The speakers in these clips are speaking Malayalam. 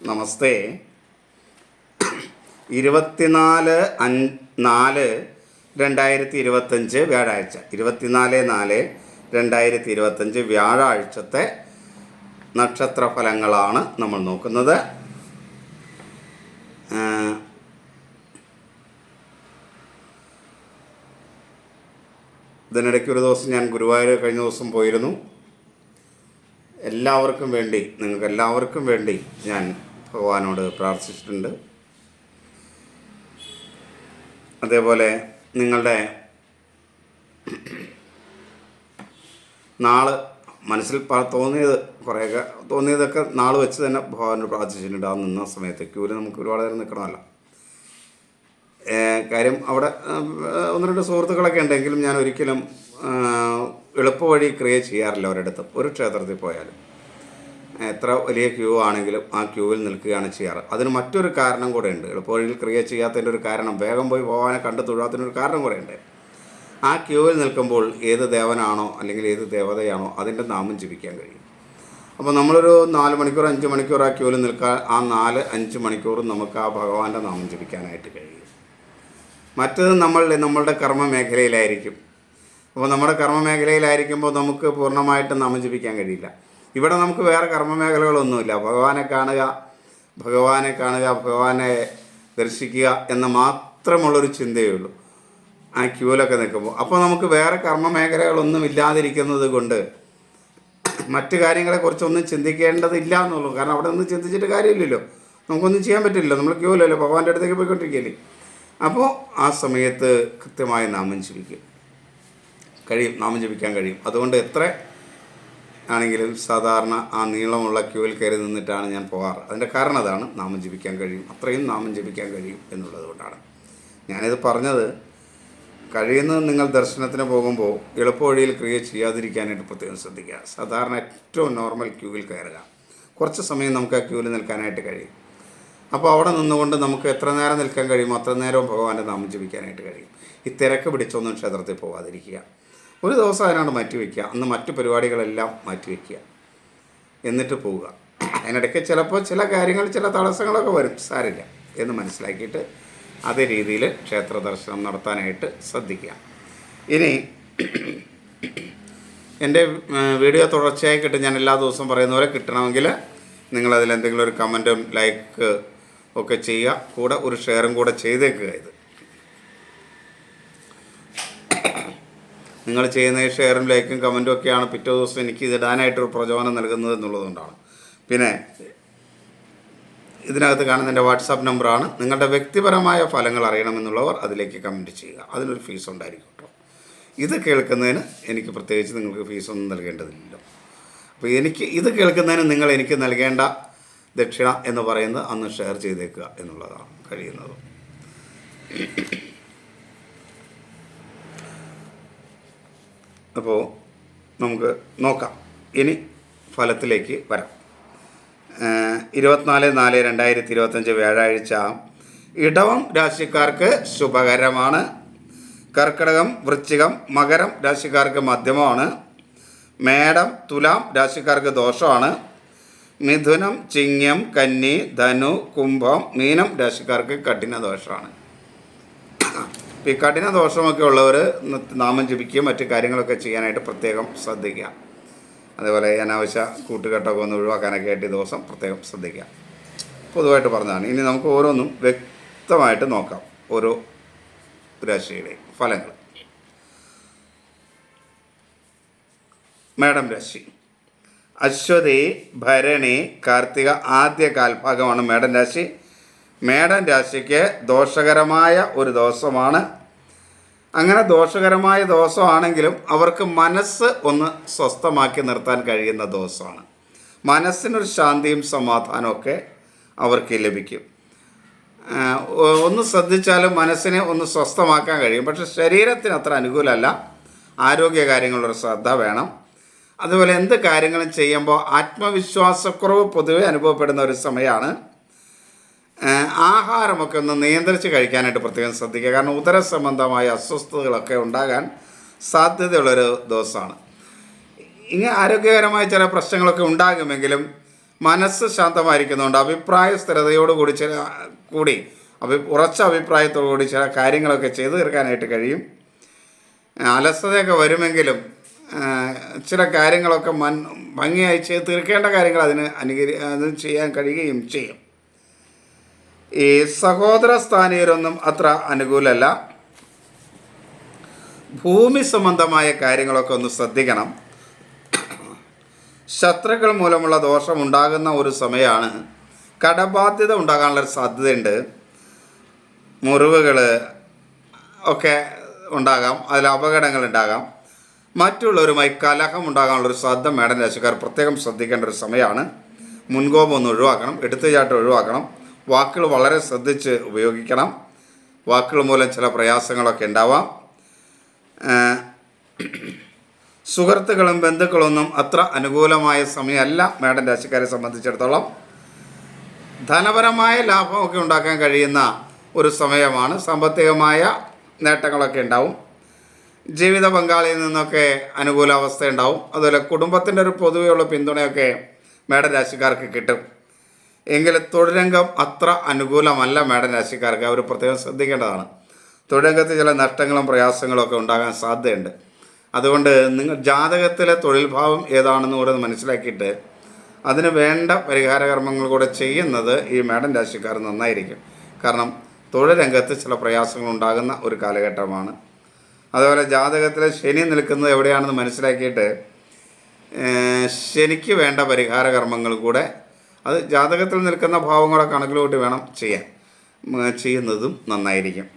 നമസ്തേ. 24/4/2025 വ്യാഴാഴ്ച, 24/4/2025 വ്യാഴാഴ്ചത്തെ നക്ഷത്രഫലങ്ങളാണ് നമ്മൾ നോക്കുന്നത്. ഇതിനിടയ്ക്ക് ഒരു ദിവസം ഞാൻ ഗുരുവായൂർ കഴിഞ്ഞ ദിവസം പോയിരുന്നു. നിങ്ങൾക്ക് എല്ലാവർക്കും വേണ്ടി ഞാൻ ഭഗവാനോട് പ്രാർത്ഥിച്ചിട്ടുണ്ട്. അതേപോലെ നിങ്ങളുടെ നാള് മനസ്സിൽ തോന്നിയതൊക്കെ നാൾ വെച്ച് തന്നെ ഭഗവാനോട് പ്രാർത്ഥിച്ചിട്ടുണ്ട്. ആ നിന്ന സമയത്ത് ക്യൂവിൽ നമുക്ക് ഒരുപാട് നേരം നിൽക്കണമല്ലോ. കാര്യം അവിടെ 1-2 സുഹൃത്തുക്കളൊക്കെ ഉണ്ടെങ്കിലും ഞാൻ ഒരിക്കലും എളുപ്പവഴി ക്രിയേറ്റ് ചെയ്യാറില്ല. ഒരിടത്തും ഒരു ക്ഷേത്രത്തിൽ പോയാലും എത്ര വലിയ ക്യൂ ആണെങ്കിലും ആ ക്യൂവിൽ നിൽക്കുകയാണ് ചെയ്യാറ്. അതിന് മറ്റൊരു കാരണം കൂടെ ഉണ്ട്. എളുപ്പവഴിയിൽ ക്രിയേറ്റ് ചെയ്യാത്തതിൻ്റെ ഒരു കാരണം, വേഗം പോയി ഭഗവാനെ കണ്ടു തൊഴാത്തതിനൊരു കാരണം കൂടെ ഉണ്ട്. ആ ക്യൂവിൽ നിൽക്കുമ്പോൾ ഏത് ദേവനാണോ അല്ലെങ്കിൽ ഏത് ദേവതയാണോ അതിൻ്റെ നാമം ജപിക്കാൻ കഴിയും. അപ്പോൾ നമ്മളൊരു 4 മണിക്കൂർ 5 മണിക്കൂർ ആ ക്യൂവിൽ നിൽക്കാൻ, ആ 4-5 മണിക്കൂറും നമുക്ക് ആ ഭഗവാന്റെ നാമം ജപിക്കാനായിട്ട് കഴിയും. മറ്റത് നമ്മളുടെ കർമ്മ മേഖലയിലായിരിക്കും. അപ്പോൾ നമ്മുടെ കർമ്മ മേഖലയിലായിരിക്കുമ്പോൾ നമുക്ക് പൂർണ്ണമായിട്ട് നാമം ജപിക്കാൻ കഴിയില്ല. ഇവിടെ നമുക്ക് വേറെ കർമ്മ മേഖലകളൊന്നുമില്ല. ഭഗവാനെ കാണുക, ഭഗവാനെ ദർശിക്കുക എന്ന മാത്രമുള്ളൊരു ചിന്തയേ ഉള്ളൂ ആ ക്യൂവിലൊക്കെ നിൽക്കുമ്പോൾ. അപ്പോൾ നമുക്ക് വേറെ കർമ്മ മേഖലകളൊന്നും ഇല്ലാതിരിക്കുന്നത് കൊണ്ട് മറ്റു കാര്യങ്ങളെക്കുറിച്ചൊന്നും ചിന്തിക്കേണ്ടതില്ല എന്നുള്ളൂ. കാരണം അവിടെ നിന്ന് ചിന്തിച്ചിട്ട് കാര്യമില്ലല്ലോ, നമുക്കൊന്നും ചെയ്യാൻ പറ്റില്ലല്ലോ. നമ്മൾ ക്യൂവിലല്ലോ, ഭഗവാന്റെ അടുത്തേക്ക് പോയിക്കൊണ്ടിരിക്കുകയല്ലേ. അപ്പോൾ ആ സമയത്ത് കൃത്യമായി നാമം ജപിക്കാൻ കഴിയും. അതുകൊണ്ട് എത്ര ആണെങ്കിലും സാധാരണ ആ നീളമുള്ള ക്യൂവിൽ കയറി നിന്നിട്ടാണ് ഞാൻ പോകാറ്. അതിൻ്റെ കാരണം അതാണ്, നാമം ജപിക്കാൻ കഴിയും, അത്രയും നാമം ജപിക്കാൻ കഴിയും എന്നുള്ളത് കൊണ്ടാണ് ഞാനിത് പറഞ്ഞത്. കഴിയുന്നത് നിങ്ങൾ ദർശനത്തിന് പോകുമ്പോൾ എളുപ്പവഴിയിൽ ക്രിയേറ്റ് ചെയ്യാതിരിക്കാനായിട്ട് പ്രത്യേകം ശ്രദ്ധിക്കുക. സാധാരണ ഏറ്റവും നോർമൽ ക്യൂവിൽ കയറുക. കുറച്ച് സമയം നമുക്ക് ആ ക്യൂവിൽ നിൽക്കാനായിട്ട് കഴിയും. അപ്പോൾ അവിടെ നിന്നുകൊണ്ട് നമുക്ക് എത്ര നേരം നിൽക്കാൻ കഴിയുമോ അത്ര നേരവും ഭഗവാന്റെ നാമം ജപിക്കാനായിട്ട് കഴിയും. ഈ തിരക്ക് പിടിച്ചൊന്നും ക്ഷേത്രത്തിൽ പോകാതിരിക്കുക. ഒരു ദിവസം അതിനോട് മാറ്റിവെക്കുക. അന്ന് മറ്റു പരിപാടികളെല്ലാം മാറ്റിവെക്കുക, എന്നിട്ട് പോവുക. അതിനിടയ്ക്ക് ചിലപ്പോൾ ചില തടസ്സങ്ങളൊക്കെ വരും, സാരില്ല എന്ന് മനസ്സിലാക്കിയിട്ട് അതേ രീതിയിൽ ക്ഷേത്ര ദർശനം നടത്താനായിട്ട് ശ്രദ്ധിക്കുക. ഇനി എൻ്റെ വീഡിയോ തുടർച്ചയായി കിട്ടും. ഞാൻ എല്ലാ ദിവസവും പറയുന്ന പോലെ കിട്ടണമെങ്കിൽ നിങ്ങളതിലെന്തെങ്കിലും ഒരു കമൻറ്റും ലൈക്ക് ഒക്കെ ചെയ്യുക. കൂടെ ഒരു ഷെയറും കൂടെ ചെയ്തേക്കുക. ഇത് നിങ്ങൾ ചെയ്യുന്ന ഈ ഷെയറും ലൈക്കും കമൻറ്റും ഒക്കെയാണ് പിറ്റേ ദിവസം എനിക്ക് ഇതിടാനായിട്ടൊരു പ്രചോദനം നൽകുന്നത് എന്നുള്ളതുകൊണ്ടാണ്. പിന്നെ ഇതിനകത്ത് കാണുന്ന എൻ്റെ വാട്സാപ്പ് നമ്പറാണ്. നിങ്ങളുടെ വ്യക്തിപരമായ ഫലങ്ങൾ അറിയണമെന്നുള്ളവർ അതിലേക്ക് കമൻറ്റ് ചെയ്യുക. അതിനൊരു ഫീസ് ഉണ്ടായിരിക്കും കേട്ടോ. ഇത് കേൾക്കുന്നതിന് എനിക്ക് പ്രത്യേകിച്ച് നിങ്ങൾക്ക് ഫീസൊന്നും നൽകേണ്ടതില്ലല്ലോ. അപ്പോൾ ഇത് കേൾക്കുന്നതിന് നിങ്ങൾ എനിക്ക് നൽകേണ്ട ദക്ഷിണ എന്ന് പറയുന്നത് അന്ന് ഷെയർ ചെയ്തേക്കുക എന്നുള്ളതാണ് കഴിയുന്നത്. അപ്പോൾ നമുക്ക് നോക്കാം. ഇനി ഫലത്തിലേക്ക് വരാം. 24/4/2025 വ്യാഴാഴ്ച ഇടവം രാശിക്കാർക്ക് ശുഭകരമാണ്. കർക്കിടകം, വൃശ്ചികം, മകരം രാശിക്കാർക്ക് മധ്യമമാണ്. മേടം, തുലാം രാശിക്കാർക്ക് ദോഷമാണ്. മിഥുനം, ചിങ്ങം, കന്നി, ധനു, കുംഭം, മീനം രാശിക്കാർക്ക് കഠിന ദോഷമാണ്. ഈ കഠിന ദോഷമൊക്കെ ഉള്ളവർ നാമം ജപിക്കുകയും മറ്റു കാര്യങ്ങളൊക്കെ ചെയ്യാനായിട്ട് പ്രത്യേകം ശ്രദ്ധിക്കുക. അതേപോലെ അനാവശ്യ കൂട്ടുകെട്ടൊക്കെ ഒന്ന് ഒഴിവാക്കാനൊക്കെ ആയിട്ട് ഈ ദിവസം പ്രത്യേകം ശ്രദ്ധിക്കുക. പൊതുവായിട്ട് പറഞ്ഞതാണ്. ഇനി നമുക്ക് ഓരോന്നും വ്യക്തമായിട്ട് നോക്കാം, ഓരോ രാശിയുടെയും ഫലങ്ങൾ. മേടം രാശി. അശ്വതി, ഭരണി, കാർത്തിക ആദ്യ കാൽഭാഗമാണ് മേടൻ രാശി. മേടൻ രാശിക്ക് ദോഷകരമായ ഒരു ദിവസമാണ്. അങ്ങനെ ദോഷകരമായ ദിവസമാണെങ്കിലും അവർക്ക് മനസ്സ് ഒന്ന് സ്വസ്ഥമാക്കി നിർത്താൻ കഴിയുന്ന ദിവസമാണ്. മനസ്സിനൊരു ശാന്തിയും സമാധാനമൊക്കെ അവർക്ക് ലഭിക്കും. ഒന്ന് ശ്രദ്ധിച്ചാലും മനസ്സിനെ ഒന്ന് സ്വസ്ഥമാക്കാൻ കഴിയും. പക്ഷെ ശരീരത്തിന് അത്ര അനുകൂലമല്ല. ആരോഗ്യ കാര്യങ്ങളൊരു ശ്രദ്ധ വേണം. അതുപോലെ എന്ത് കാര്യങ്ങളും ചെയ്യുമ്പോൾ ആത്മവിശ്വാസക്കുറവ് പൊതുവെ അനുഭവപ്പെടുന്ന ഒരു സമയമാണ്. ആഹാരമൊക്കെ ഒന്ന് നിയന്ത്രിച്ച് കഴിക്കാനായിട്ട് പ്രത്യേകം ശ്രദ്ധിക്കുക. കാരണം ഉദര സംബന്ധമായ അസ്വസ്ഥതകളൊക്കെ ഉണ്ടാകാൻ സാധ്യതയുള്ളൊരു ദിവസമാണ്. ഇങ്ങനെ ആരോഗ്യകരമായ ചില പ്രശ്നങ്ങളൊക്കെ ഉണ്ടാകുമെങ്കിലും മനസ്സ് ശാന്തമായിരിക്കുന്നുണ്ട്. അഭിപ്രായ സ്ഥിരതയോട് കൂടി ഉറച്ച അഭിപ്രായത്തോടു കൂടി ചില കാര്യങ്ങളൊക്കെ ചെയ്തു തീർക്കാനായിട്ട് കഴിയും. അലസതയൊക്കെ വരുമെങ്കിലും ചില കാര്യങ്ങളൊക്കെ ഭംഗിയായി ചെയ്ത് തീർക്കേണ്ട കാര്യങ്ങൾ അതിന് ചെയ്യാൻ കഴിയുകയും ചെയ്യും. ഈ സഹോദര സ്ഥാനീയരൊന്നും അത്ര അനുകൂലമല്ല. ഭൂമി സംബന്ധമായ കാര്യങ്ങളൊക്കെ ഒന്ന് ശ്രദ്ധിക്കണം. ശത്രുക്കൾ മൂലമുള്ള ദോഷമുണ്ടാകുന്ന ഒരു സമയമാണ്. കടബാധ്യത ഉണ്ടാകാനുള്ളൊരു സാധ്യതയുണ്ട്. മുറിവുകൾ ഒക്കെ ഉണ്ടാകാം, അതിൽ അപകടങ്ങൾ ഉണ്ടാകാം. മറ്റുള്ളവരുമായി കലഹം ഉണ്ടാകാനുള്ളൊരു സാധ്യത മേടൻ രാശിക്കാർ പ്രത്യേകം ശ്രദ്ധിക്കേണ്ട ഒരു സമയമാണ്. മുൻകോപം ഒന്ന് ഒഴിവാക്കണം, എടുത്തുചാട്ടം ഒഴിവാക്കണം. വാക്കുകൾ വളരെ ശ്രദ്ധിച്ച് ഉപയോഗിക്കണം. വാക്കുകൾ മൂലം ചില പ്രയാസങ്ങളൊക്കെ ഉണ്ടാവാം. സുഹൃത്തുക്കളും ബന്ധുക്കളൊന്നും അത്ര അനുകൂലമായ സമയമല്ല മേടൻ രാശിക്കാരെ സംബന്ധിച്ചിടത്തോളം. ധനപരമായ ലാഭമൊക്കെ ഉണ്ടാക്കാൻ കഴിയുന്ന ഒരു സമയമാണ്. സാമ്പത്തികമായ നേട്ടങ്ങളൊക്കെ ഉണ്ടാവും. ജീവിത പങ്കാളിയിൽ നിന്നൊക്കെ അനുകൂലാവസ്ഥ ഉണ്ടാവും. അതുപോലെ കുടുംബത്തിൻ്റെ ഒരു പൊതുവെയുള്ള പിന്തുണയൊക്കെ മേടൻ രാശിക്കാർക്ക് കിട്ടും. എങ്കിലും തൊഴിൽരംഗം അത്ര അനുകൂലമല്ല മേടൻ രാശിക്കാർക്ക്. അവർ പ്രത്യേകം ശ്രദ്ധിക്കേണ്ടതാണ്. തൊഴിൽരംഗത്ത് ചില നഷ്ടങ്ങളും പ്രയാസങ്ങളും ഒക്കെ ഉണ്ടാകാൻ സാധ്യതയുണ്ട്. അതുകൊണ്ട് നിങ്ങൾ ജാതകത്തിലെ തൊഴിൽ ഭാവം ഏതാണെന്ന് കൂടെ മനസ്സിലാക്കിയിട്ട് അതിന് വേണ്ട പരിഹാര കർമ്മങ്ങൾ കൂടെ ചെയ്യുന്നത് ഈ മേടൻ രാശിക്കാർ നന്നായിരിക്കും. കാരണം തൊഴിൽ രംഗത്ത് ചില പ്രയാസങ്ങൾ ഉണ്ടാകുന്ന ഒരു കാലഘട്ടമാണ്. അതുപോലെ ജാതകത്തിലെ ശനി നിൽക്കുന്നത് എവിടെയാണെന്ന് മനസ്സിലാക്കിയിട്ട് ശനിക്ക് വേണ്ട പരിഹാര കർമ്മങ്ങൾ കൂടെ അത് ജാതകത്തിൽ നിൽക്കുന്ന ഭാവങ്ങളെ കണക്കിലോട്ട് വേണം ചെയ്യുന്നതും നന്നായിരിക്കും.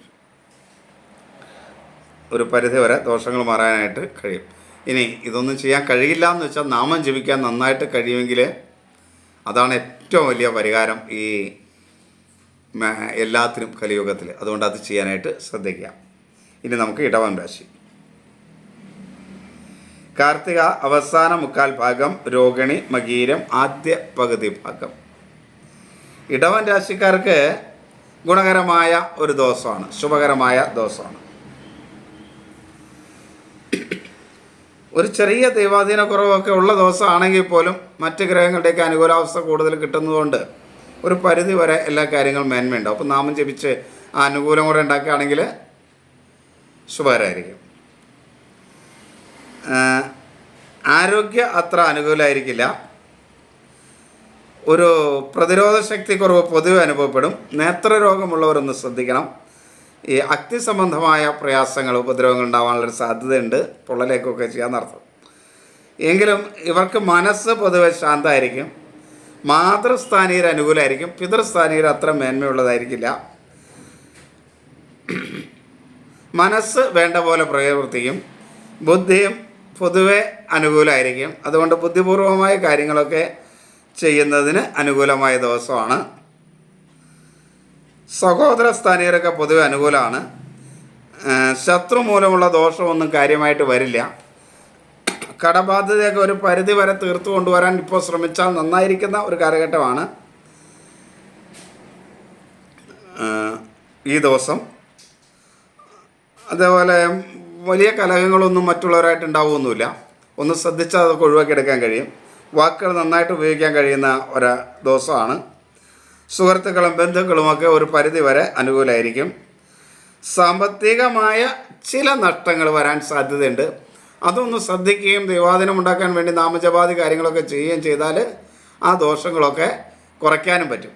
ഒരു പരിധിവരെ ദോഷങ്ങൾ മാറാനായിട്ട് കഴിയും. ഇനി ഇതൊന്നും ചെയ്യാൻ കഴിയില്ല എന്ന് വെച്ചാൽ നാമം ജപിക്കാൻ നന്നായിട്ട് കഴിയുമെങ്കിൽ അതാണ് ഏറ്റവും വലിയ പരിഹാരം ഈ എല്ലാത്തിനും കലിയുഗത്തിൽ. അതുകൊണ്ട് അത് ചെയ്യാനായിട്ട് ശ്രദ്ധിക്കുക. ഇനി നമുക്ക് ഇടവൻ രാശി. കാർത്തിക അവസാന മുക്കാൽ ഭാഗം, രോഹിണി മകീരം ആദ്യ പകുതി ഭാഗം. ഇടവൻ രാശിക്കാർക്ക് ഗുണകരമായ ഒരു ദോഷമാണ്, ശുഭകരമായ ദോഷമാണ്. ഒരു ചെറിയ ദൈവാധീന കുറവൊക്കെ ഉള്ള ദിവസമാണെങ്കിൽ പോലും മറ്റ് ഗ്രഹങ്ങളുടെയൊക്കെ അനുകൂലാവസ്ഥ കൂടുതൽ കിട്ടുന്നതുകൊണ്ട് ഒരു പരിധി വരെ എല്ലാ കാര്യങ്ങളും മേന്മയുണ്ടാവും. അപ്പോൾ നാമം ജപിച്ച് ആ അനുകൂലം കൂടെ ഉണ്ടാക്കുകയാണെങ്കിൽ ശുഭകരമായിരിക്കും. ആരോഗ്യം അത്ര അനുകൂലമായിരിക്കില്ല. ഒരു പ്രതിരോധ ശക്തി കുറവ് പൊതുവെ അനുഭവപ്പെടും. നേത്രരോഗമുള്ളവരൊന്ന് ശ്രദ്ധിക്കണം. ഈ അഗ്നി സംബന്ധമായ പ്രയാസങ്ങൾ, ഉപദ്രവങ്ങൾ ഉണ്ടാകാനുള്ളൊരു സാധ്യതയുണ്ട്. പൊള്ളലേക്കൊക്കെ ചെയ്യാന്നർത്ഥം. എങ്കിലും ഇവർക്ക് മനസ്സ് പൊതുവെ ശാന്തമായിരിക്കും. മാതൃസ്ഥാനീയർ അനുകൂലമായിരിക്കും. പിതൃസ്ഥാനീയർ അത്ര മേന്മയുള്ളതായിരിക്കില്ല. മനസ്സ് വേണ്ട പോലെ പ്രവർത്തിക്കും. ബുദ്ധിയും പൊതുവെ അനുകൂലമായിരിക്കും. അതുകൊണ്ട് ബുദ്ധിപൂർവമായ കാര്യങ്ങളൊക്കെ ചെയ്യുന്നതിന് അനുകൂലമായ ദിവസമാണ്. സഹോദര സ്ഥാനീയരൊക്കെ പൊതുവെ അനുകൂലമാണ്. ശത്രു മൂലമുള്ള ദോഷമൊന്നും കാര്യമായിട്ട് വരില്ല. കടബാധ്യതയൊക്കെ ഒരു പരിധി വരെ തീർത്തു കൊണ്ടുവരാൻ ഇപ്പോൾ ശ്രമിച്ചാൽ നന്നായിരിക്കുന്ന ഒരു കാലഘട്ടമാണ് ഈ ദിവസം. അതേപോലെ വലിയ കലഹങ്ങളൊന്നും മറ്റുള്ളവരായിട്ട് ഉണ്ടാവുമൊന്നുമില്ല. ഒന്ന് ശ്രദ്ധിച്ചാൽ അതൊക്കെ ഒഴിവാക്കിയെടുക്കാൻ കഴിയും. വാക്കുകൾ നന്നായിട്ട് ഉപയോഗിക്കാൻ കഴിയുന്ന ഒരു ദിവസമാണ്. സുഹൃത്തുക്കളും ബന്ധുക്കളുമൊക്കെ ഒരു പരിധി വരെ അനുകൂലമായിരിക്കും. സാമ്പത്തികമായ ചില നഷ്ടങ്ങൾ വരാൻ സാധ്യതയുണ്ട്. അതൊന്ന് ശ്രദ്ധിക്കുകയും ദൈവാധീനം ഉണ്ടാക്കാൻ വേണ്ടി നാമജപാതി കാര്യങ്ങളൊക്കെ ചെയ്യുകയും ചെയ്താൽ ആ ദോഷങ്ങളൊക്കെ കുറയ്ക്കാനും പറ്റും.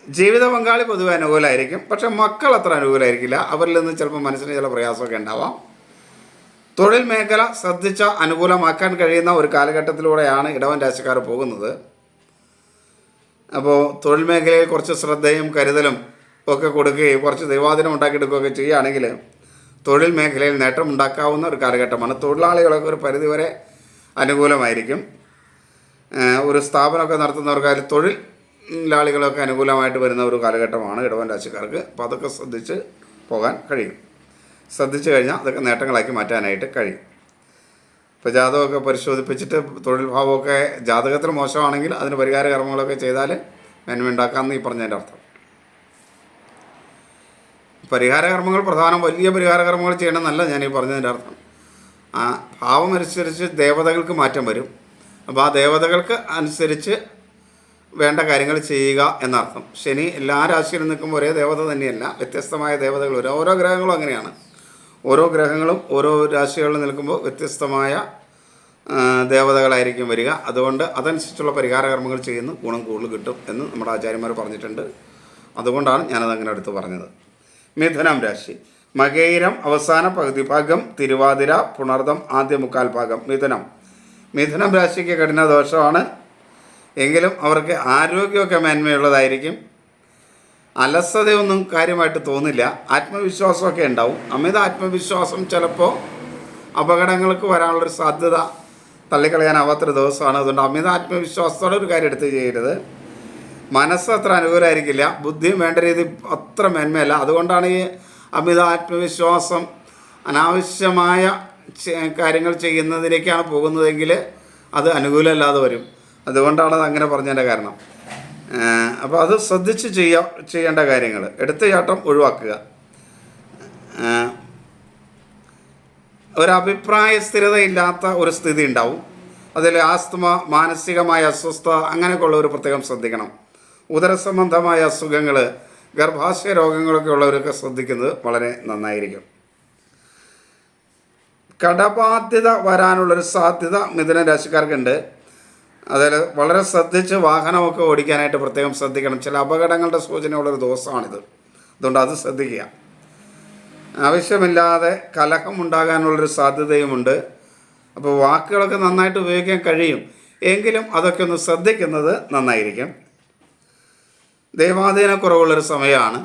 ജീവിത പങ്കാളി പൊതുവെ അനുകൂലമായിരിക്കും. പക്ഷെ മക്കൾ അത്ര അനുകൂലമായിരിക്കില്ല. അവരിൽ നിന്ന് ചിലപ്പോൾ മനസ്സിന് ചില പ്രയാസമൊക്കെ ഉണ്ടാവാം. തൊഴിൽ മേഖല ശ്രദ്ധിച്ച അനുകൂലമാക്കാൻ കഴിയുന്ന ഒരു കാലഘട്ടത്തിലൂടെയാണ് ഇടവൻ രാശിക്കാർ പോകുന്നത്. അപ്പോൾ തൊഴിൽ മേഖലയിൽ കുറച്ച് ശ്രദ്ധയും കരുതലും ഒക്കെ കൊടുക്കുകയും കുറച്ച് ദൈവാധീനം ഉണ്ടാക്കിയെടുക്കുകയൊക്കെ ചെയ്യുകയാണെങ്കിൽ തൊഴിൽ മേഖലയിൽ നേട്ടം ഉണ്ടാക്കാവുന്ന ഒരു കാലഘട്ടമാണ്. തൊഴിലാളികളൊക്കെ ഒരു പരിധിവരെ അനുകൂലമായിരിക്കും. ഒരു സ്ഥാപനമൊക്കെ നടത്തുന്നവർക്ക് അതിൽ തൊഴിലാളികളൊക്കെ അനുകൂലമായിട്ട് വരുന്ന ഒരു കാലഘട്ടമാണ് ഇടവൻ രാശിക്കാർക്ക്. അപ്പോൾ അതൊക്കെ ശ്രദ്ധിച്ച് പോകാൻ കഴിയും. ശ്രദ്ധിച്ചു കഴിഞ്ഞാൽ അതൊക്കെ നേട്ടങ്ങളാക്കി മാറ്റാനായിട്ട് കഴിയും. ഇപ്പോൾ ജാതകമൊക്കെ പരിശോധിപ്പിച്ചിട്ട് തൊഴിൽ ഭാവമൊക്കെ ജാതകത്തിൽ മോശമാണെങ്കിൽ അതിന് പരിഹാര കർമ്മങ്ങളൊക്കെ ചെയ്താൽ മേന്മ ഉണ്ടാക്കാമെന്ന് ഈ പറഞ്ഞതിൻ്റെ അർത്ഥം. പരിഹാര കർമ്മങ്ങൾ വലിയ പരിഹാര കർമ്മങ്ങൾ ചെയ്യണമെന്നല്ല ഞാൻ ഈ പറഞ്ഞതിൻ്റെ അർത്ഥം. ആ ഭാവമനുസരിച്ച് ദേവതകൾക്ക് മാറ്റം വരും. അപ്പോൾ ആ ദേവതകൾക്ക് അനുസരിച്ച് വേണ്ട കാര്യങ്ങൾ ചെയ്യുക എന്നർത്ഥം. ശനി എല്ലാ രാശിയിലും നിൽക്കുമ്പോൾ ഒരേ ദേവത തന്നെയല്ല, വ്യത്യസ്തമായ ദേവതകൾ വരും. ഓരോ ഗ്രഹങ്ങളും അങ്ങനെയാണ്. ഓരോ ഗ്രഹങ്ങളും ഓരോ രാശികളിൽ നിൽക്കുമ്പോൾ വ്യത്യസ്തമായ ദേവതകളായിരിക്കും വരിക. അതുകൊണ്ട് അതനുസരിച്ചുള്ള പരിഹാര കർമ്മങ്ങൾ ചെയ്യുന്ന ഗുണം കൂടുതൽ കിട്ടും എന്ന് നമ്മുടെ ആചാര്യന്മാർ പറഞ്ഞിട്ടുണ്ട്. അതുകൊണ്ടാണ് ഞാനതങ്ങനെ എടുത്ത് പറഞ്ഞത്. മിഥുനം രാശി. മകയിരം അവസാന പകുതി ഭാഗം, തിരുവാതിര പുണർദം ആദ്യ മുക്കാൽ ഭാഗം. മിഥുനം രാശിക്ക് കഠിന ദോഷമാണ്. എങ്കിലും അവർക്ക് ആരോഗ്യമൊക്കെ മേന്മയുള്ളതായിരിക്കും. അലസതയൊന്നും കാര്യമായിട്ട് തോന്നില്ല. ആത്മവിശ്വാസമൊക്കെ ഉണ്ടാവും. അമിത ആത്മവിശ്വാസം ചിലപ്പോൾ അപകടങ്ങൾക്ക് വരാനുള്ളൊരു സാധ്യത തള്ളിക്കളയാനാവാത്തൊരു ദിവസമാണ്. അതുകൊണ്ട് അമിത ആത്മവിശ്വാസത്തോടെ ഒരു കാര്യം എടുത്ത് ചെയ്യരുത്. മനസ്സ് അത്ര അനുകൂലമായിരിക്കില്ല, ബുദ്ധിയും വേണ്ട രീതി അത്ര മേന്മയല്ല. അതുകൊണ്ടാണ് ഈ അമിത ആത്മവിശ്വാസം അനാവശ്യമായ കാര്യങ്ങൾ ചെയ്യുന്നതിലേക്കാണ് പോകുന്നതെങ്കിൽ അത് അനുകൂലമല്ലാതെ വരും. അതുകൊണ്ടാണ് അത് അങ്ങനെ പറഞ്ഞതിൻ്റെ കാരണം. അപ്പോൾ അത് ശ്രദ്ധിച്ച് ചെയ്യേണ്ട കാര്യങ്ങൾ. എടുത്തുചാട്ടം ഒഴിവാക്കുക. ഒരഭിപ്രായ സ്ഥിരതയില്ലാത്ത ഒരു സ്ഥിതി ഉണ്ടാവും. അതിൽ ആസ്തമ, മാനസികമായ അസ്വസ്ഥത അങ്ങനെയൊക്കെയുള്ള ഒരു പ്രത്യേകം ശ്രദ്ധിക്കണം. ഉദരസംബന്ധമായ അസുഖങ്ങൾ, ഗർഭാശയ രോഗങ്ങളൊക്കെ ഉള്ളവരൊക്കെ ശ്രദ്ധിക്കുന്നത് വളരെ നന്നായിരിക്കും. കടബാധ്യത വരാനുള്ളൊരു സാധ്യത മിഥുന രാശിക്കാർക്കുണ്ട്. അതിൽ വളരെ ശ്രദ്ധിച്ച് വാഹനമൊക്കെ ഓടിക്കാനായിട്ട് പ്രത്യേകം ശ്രദ്ധിക്കണം. ചില അപകടങ്ങളുടെ സൂചനയുള്ളൊരു ദിവസമാണിത്. അതുകൊണ്ട് അത് ശ്രദ്ധിക്കുക. ആവശ്യമില്ലാതെ കലഹം ഉണ്ടാകാനുള്ളൊരു സാധ്യതയുമുണ്ട്. അപ്പോൾ വാക്കുകളൊക്കെ നന്നായിട്ട് ഉപയോഗിക്കാൻ കഴിയും. എങ്കിലും അതൊക്കെ ഒന്ന് ശ്രദ്ധിക്കുന്നത് നന്നായിരിക്കും. ദൈവാധീനക്കുറവുള്ളൊരു സമയമാണ്.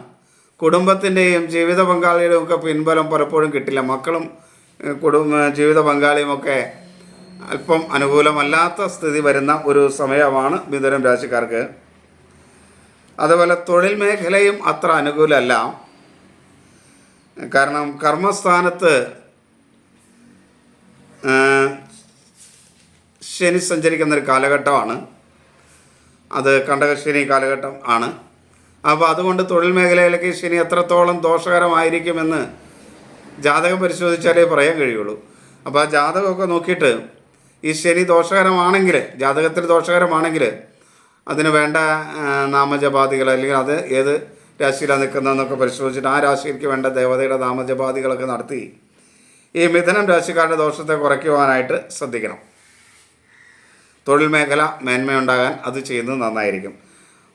കുടുംബത്തിൻ്റെയും ജീവിത പങ്കാളിയുടെയും ഒക്കെ പിൻബലം പലപ്പോഴും കിട്ടില്ല. മക്കളും ജീവിത പങ്കാളിയുമൊക്കെ അല്പം അനുകൂലമല്ലാത്ത സ്ഥിതി വരുന്ന ഒരു സമയമാണ് മിഥുനം രാശിക്കാർക്ക്. അതുപോലെ തൊഴിൽ മേഖലയും അത്ര അനുകൂലമല്ല. കാരണം കർമ്മസ്ഥാനത്ത് ശനി സഞ്ചരിക്കുന്നൊരു കാലഘട്ടമാണ്. അത് കണ്ടകശനി കാലഘട്ടം ആണ്. അപ്പോൾ അതുകൊണ്ട് തൊഴിൽ മേഖലയിലേക്ക് ശനി എത്രത്തോളം ദോഷകരമായിരിക്കുമെന്ന് ജാതകം പരിശോധിച്ചാലേ പറയാൻ കഴിയുള്ളൂ. അപ്പോൾ ആ ജാതകമൊക്കെ നോക്കിയിട്ട് ഈ ശനി ദോഷകരമാണെങ്കിൽ, ജാതകത്തിൽ ദോഷകരമാണെങ്കിൽ അതിന് വേണ്ട നാമജപാദികൾ, അല്ലെങ്കിൽ അത് ഏത് രാശിയിലാണ് നിൽക്കുന്നതെന്നൊക്കെ പരിശോധിച്ചിട്ട് ആ രാശിക്ക് വേണ്ട ദേവതയുടെ നാമജപാദികളൊക്കെ നടത്തി ഈ മിഥുനം രാശിക്കാരുടെ ദോഷത്തെ കുറയ്ക്കുവാനായിട്ട് ശ്രദ്ധിക്കണം. തൊഴിൽ മേഖല മേന്മയുണ്ടാകാൻ അത് ചെയ്യുന്നത് നന്നായിരിക്കും.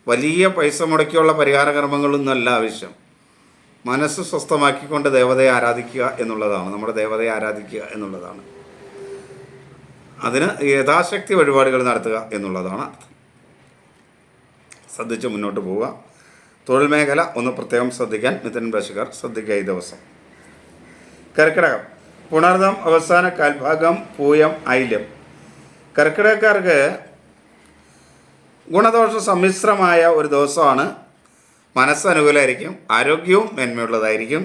വലിയ പൈസ മുടക്കിയുള്ള പരിഹാര കർമ്മങ്ങളൊന്നുമല്ല ആവശ്യം. മനസ്സ് സ്വസ്ഥമാക്കിക്കൊണ്ട് ദേവതയെ ആരാധിക്കുക എന്നുള്ളതാണ്. നമ്മുടെ ദേവതയെ ആരാധിക്കുക എന്നുള്ളതാണ്. അതിന് യഥാശക്തി വഴിപാടുകൾ നടത്തുക എന്നുള്ളതാണ് അർത്ഥം. ശ്രദ്ധിച്ച് മുന്നോട്ട് പോവുക. തൊഴിൽ മേഖല ഒന്ന് പ്രത്യേകം ശ്രദ്ധിക്കാൻ മിഥുനം രാശിക്കാർ ശ്രദ്ധിക്കുക ഈ ദിവസം. കർക്കിടകം. പുണർദം അവസാന കാൽഭാഗം, പൂയം ഐല്യം. കർക്കിടകക്കാർക്ക് ഗുണദോഷ സമ്മിശ്രമായ ഒരു ദിവസമാണ്. മനസ്സ് അനുകൂലമായിരിക്കും, ആരോഗ്യവും മേന്മയുള്ളതായിരിക്കും.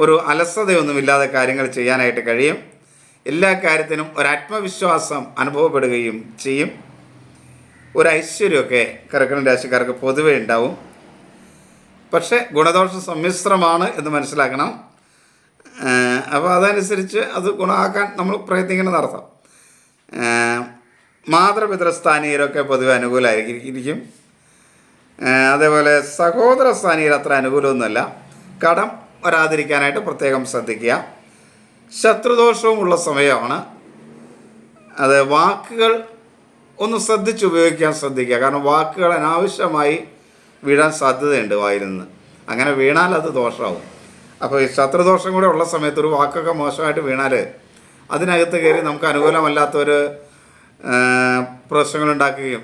ഒരു അലസതയൊന്നുമില്ലാതെ കാര്യങ്ങൾ ചെയ്യാനായിട്ട് കഴിയും. എല്ലാ കാര്യത്തിനും ഒരാത്മവിശ്വാസം അനുഭവപ്പെടുകയും ചെയ്യും. ഒരു ഐശ്വര്യമൊക്കെ കർക്കിടക രാശിക്കാർക്ക് പൊതുവേ ഉണ്ടാവും. പക്ഷേ ഗുണദോഷ സമ്മിശ്രമാണ് എന്ന് മനസ്സിലാക്കണം. അപ്പോൾ അതനുസരിച്ച് അത് ഗുണമാക്കാൻ നമ്മൾ പ്രയത്നിക്കണം നടത്താം. മാതൃപിതൃസ്ഥാനീയരൊക്കെ പൊതുവെ അനുകൂലമായിരിക്കും. അതേപോലെ സഹോദര സ്ഥാനീയർ അത്ര അനുകൂലമൊന്നുമല്ല. കടം വരാതിരിക്കാനായിട്ട് പ്രത്യേകം ശ്രദ്ധിക്കുക. ശത്രുദോഷവുമുള്ള സമയമാണ്. അത് വാക്കുകൾ ഒന്ന് ശ്രദ്ധിച്ചുപയോഗിക്കാൻ ശ്രദ്ധിക്കുക. കാരണം വാക്കുകൾ അനാവശ്യമായി വീഴാൻ സാധ്യതയുണ്ട് വായിൽ നിന്ന്. അങ്ങനെ വീണാൽ അത് ദോഷമാവും. അപ്പോൾ ഈ ശത്രുദോഷം കൂടെ ഉള്ള സമയത്ത് ഒരു വാക്കൊക്കെ മോശമായിട്ട് വീണാൽ അതിനകത്ത് കയറി നമുക്ക് അനുകൂലമല്ലാത്തൊരു പ്രശ്നങ്ങളുണ്ടാക്കുകയും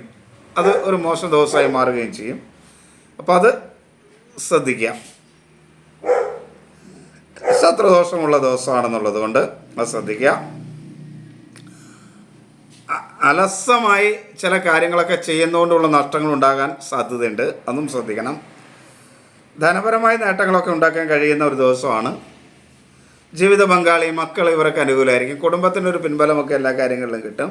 അത് ഒരു മോശം ദിവസമായി മാറുകയും ചെയ്യും. അപ്പോൾ അത് ശ്രദ്ധിക്കുക. ശത്രുദോഷമുള്ള ദിവസമാണെന്നുള്ളത് കൊണ്ട് അത് ശ്രദ്ധിക്കുക. അലസമായി ചില കാര്യങ്ങളൊക്കെ ചെയ്യുന്നതുകൊണ്ടുള്ള നഷ്ടങ്ങൾ ഉണ്ടാകാൻ സാധ്യതയുണ്ട്. അതും ശ്രദ്ധിക്കണം. ധനപരമായ നേട്ടങ്ങളൊക്കെ ഉണ്ടാക്കാൻ കഴിയുന്ന ഒരു ദിവസമാണ്. ജീവിത പങ്കാളി, മക്കൾ ഇവരൊക്കെ അനുകൂലമായിരിക്കും. കുടുംബത്തിനൊരു പിൻബലമൊക്കെ എല്ലാ കാര്യങ്ങളിലും കിട്ടും.